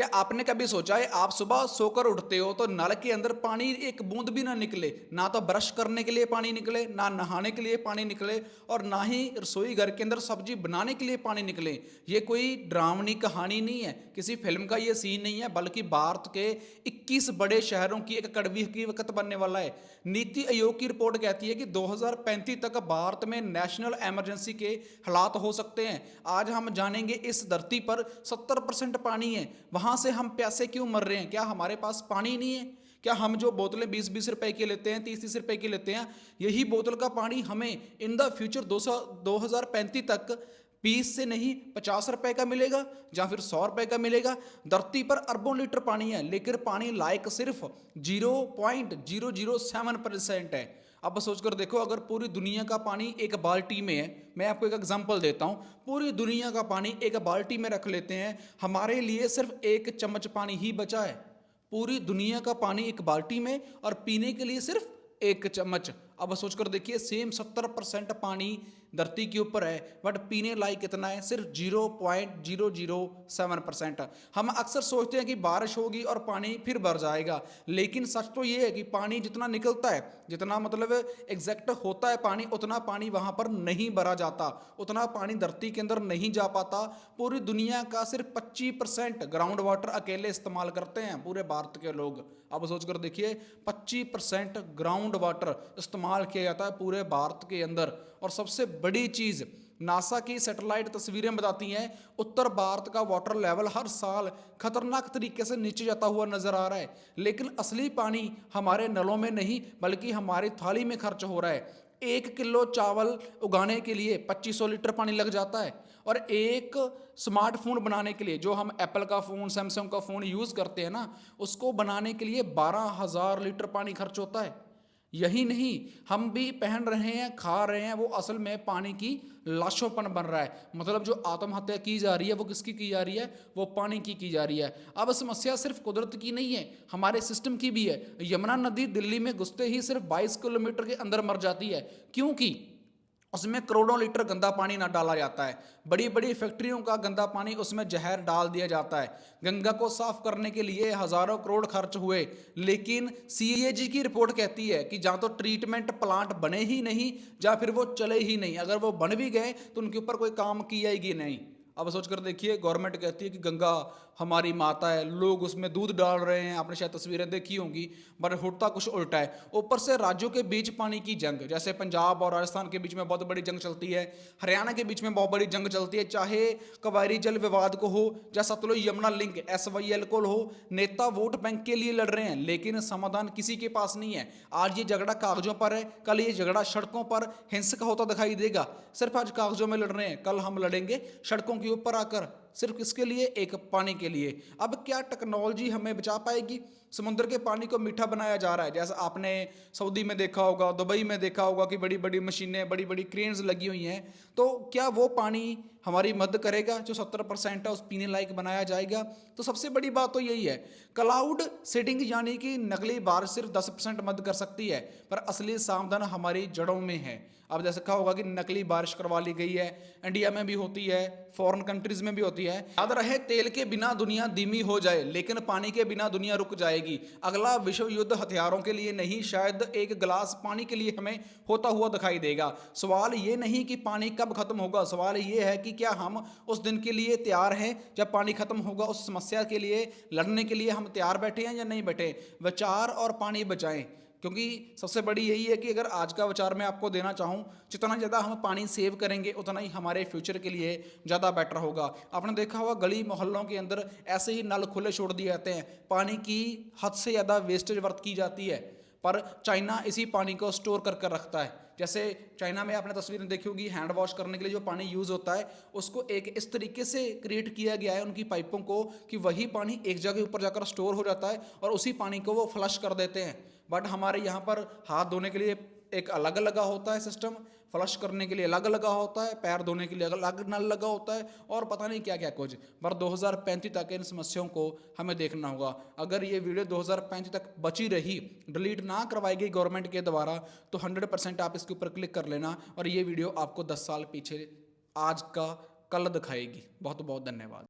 क्या आपने कभी सोचा है आप सुबह सोकर उठते हो तो नल के अंदर पानी एक बूंद भी ना निकले, ना तो ब्रश करने के लिए पानी निकले, ना नहाने के लिए पानी निकले और ना ही रसोई घर के अंदर सब्जी बनाने के लिए पानी निकले। ये कोई ड्रामनी कहानी नहीं है, किसी फिल्म का ये सीन नहीं है, बल्कि भारत के 21 बड़े शहरों की एक कड़वी हकीकत बनने वाला है। नीति आयोग की रिपोर्ट कहती है कि 2035 तक भारत में नेशनल इमरजेंसी के हालात हो सकते हैं। आज हम जानेंगे इस धरती पर 70% पानी है, वहां से हम प्यासे क्यों मर रहे हैं? क्या हमारे पास पानी नहीं है? क्या हम जो बोतलें 20-20 रुपए की लेते हैं, 30-30 रुपए की लेते हैं, यही बोतल का पानी हमें इन द फ्यूचर 2035 तक 20 से नहीं 50 रुपए का मिलेगा या फिर 100 रुपए का मिलेगा? धरती पर अरबों लीटर पानी है, लेकिन पानी लायक सिर्फ 0.007% है। अब सोचकर देखो, अगर पूरी दुनिया का पानी एक बाल्टी में है, मैं आपको एक एग्जांपल देता हूं, पूरी दुनिया का पानी एक बाल्टी में रख लेते हैं, हमारे लिए सिर्फ 1 चम्मच पानी ही बचा है। पूरी दुनिया का पानी एक बाल्टी में और पीने के लिए सिर्फ 1 चम्मच। अब सोचकर देखिए, सेम 70% पानी धरती के ऊपर है, बट पीने लायक कितना है? सिर्फ 0.007%। हम अक्सर सोचते हैं कि बारिश होगी और पानी फिर भर जाएगा, लेकिन सच तो ये है कि पानी जितना निकलता है, जितना मतलब एग्जैक्ट होता है पानी, उतना पानी वहां पर नहीं भरा जाता, उतना पानी धरती के अंदर नहीं जा पाता। पूरी दुनिया का सिर्फ 25% ग्राउंड वाटर अकेले इस्तेमाल करते हैं पूरे भारत के लोग। अब सोचकर देखिए, 25% ग्राउंड वाटर इस्तेमाल किया जाता है पूरे भारत के अंदर। और सबसे बड़ी चीज, नासा की सैटेलाइट तस्वीरें बताती हैं उत्तर भारत का वाटर लेवल हर साल खतरनाक तरीके से नीचे जाता हुआ नजर आ रहा है, लेकिन असली पानी हमारे नलों में नहीं बल्कि हमारी थाली में खर्च हो रहा है। 1 किलो चावल उगाने के लिए 2500 लीटर पानी लग जाता है, और एक स्मार्टफोन बनाने के लिए, जो हम एप्पल का फ़ोन, सैमसंग का फ़ोन यूज़ करते हैं ना, उसको बनाने के लिए 12,000 लीटर पानी खर्च होता है। यही नहीं, हम भी पहन रहे हैं, खा रहे हैं, वो असल में पानी की लाशों बन रहा है। मतलब जो आत्महत्या की जा रही है वो किसकी की जा रही है? वो पानी की जा रही है। अब समस्या सिर्फ कुदरत की नहीं है, हमारे सिस्टम की भी है। यमुना नदी दिल्ली में घुसते ही सिर्फ 22 किलोमीटर के अंदर मर जाती है, क्योंकि उसमें करोड़ों लीटर गंदा पानी ना डाला जाता है। बड़ी बड़ी फैक्ट्रियों का गंदा पानी, उसमें जहर डाल दिया जाता है। गंगा को साफ करने के लिए हजारों करोड़ खर्च हुए, लेकिन सीएजी की रिपोर्ट कहती है कि जहाँ तो ट्रीटमेंट प्लांट बने ही नहीं, या फिर वो चले ही नहीं, अगर वो बन भी गए तो उनके ऊपर कोई काम किया ही नहीं। अब सोचकर देखिए, गवर्नमेंट कहती है कि गंगा हमारी माता है, लोग उसमें दूध डाल रहे हैं, आपने शायद तस्वीरें देखी होंगी, पर होता कुछ उल्टा है। ऊपर से राज्यों के बीच पानी की जंग, जैसे पंजाब और राजस्थान के बीच में बहुत बड़ी जंग चलती है, हरियाणा के बीच में बहुत बड़ी जंग चलती है, चाहे कवायरी जल विवाद को हो या सतलुज यमुना लिंक SYL को हो। नेता वोट बैंक के लिए लड़ रहे हैं, लेकिन समाधान किसी के पास नहीं है। आज ये झगड़ा कागजों पर है, कल ये झगड़ा सड़कों पर हिंसक होता दिखाई देगा। सिर्फ आज कागजों में लड़ रहे हैं, कल हम लड़ेंगे सड़कों के ऊपर आकर, सिर्फ किसके लिए? एक पानी के लिए। अब क्या टेक्नोलॉजी हमें बचा पाएगी? समुद्र के पानी को मीठा बनाया जा रहा है, जैसा आपने सऊदी में देखा होगा, दुबई में देखा होगा कि बड़ी बड़ी मशीनें, बड़ी बड़ी क्रेन्स लगी हुई हैं। तो क्या वो पानी हमारी मदद करेगा? जो 70% है उस पीने लायक बनाया जाएगा? तो सबसे बड़ी बात तो यही है, क्लाउड सीडिंग यानी कि नकली बारिश सिर्फ 10% मदद कर सकती है, पर असली समाधान हमारी जड़ों में है। अब जैसे कहा होगा कि नकली बारिश करवा ली गई है, इंडिया में भी होती है, फॉरेन कंट्रीज में भी होती है। याद रहे, तेल के बिना दुनिया धीमी हो जाए, लेकिन पानी के बिना दुनिया रुक जाएगी। अगला विश्व युद्ध हथियारों के लिए नहीं, शायद एक गिलास पानी के लिए हमें होता हुआ दिखाई देगा। सवाल ये नहीं कि पानी कब खत्म होगा, सवाल ये है कि क्या हम उस दिन के लिए तैयार हैं जब पानी खत्म होगा? उस समस्या के लिए लड़ने के लिए हम तैयार बैठे हैं या नहीं बैठे? विचार और पानी बचाएं, क्योंकि सबसे बड़ी यही है कि अगर आज का विचार मैं आपको देना चाहूँ, जितना ज़्यादा हम पानी सेव करेंगे उतना ही हमारे फ्यूचर के लिए ज़्यादा बेटर होगा। आपने देखा होगा गली मोहल्लों के अंदर ऐसे ही नल खुले छोड़ दिए जाते हैं, पानी की हद से ज़्यादा वेस्टेज वर्त की जाती है, पर चाइना इसी पानी को स्टोर कर कर रखता है। जैसे चाइना में आपने तस्वीरें देखी होगी, हैंड वॉश करने के लिए जो पानी यूज़ होता है, उसको एक इस तरीके से क्रिएट किया गया है उनकी पाइपों को, कि वही पानी एक जगह ऊपर जाकर स्टोर हो जाता है और उसी पानी को वो फ्लश कर देते हैं। बट हमारे यहाँ पर हाथ धोने के लिए एक अलग लगा होता है सिस्टम, फ्लश करने के लिए अलग लगा होता है, पैर धोने के लिए अलग नल लगा होता है, और पता नहीं क्या क्या कुछ। पर 2035 तक इन समस्याओं को हमें देखना होगा। अगर ये वीडियो 2035 तक बची रही, डिलीट ना करवाई गई गवर्नमेंट के द्वारा, तो 100% आप इसके ऊपर क्लिक कर लेना और ये वीडियो आपको 10 साल पीछे आज का कल दिखाएगी। बहुत बहुत धन्यवाद।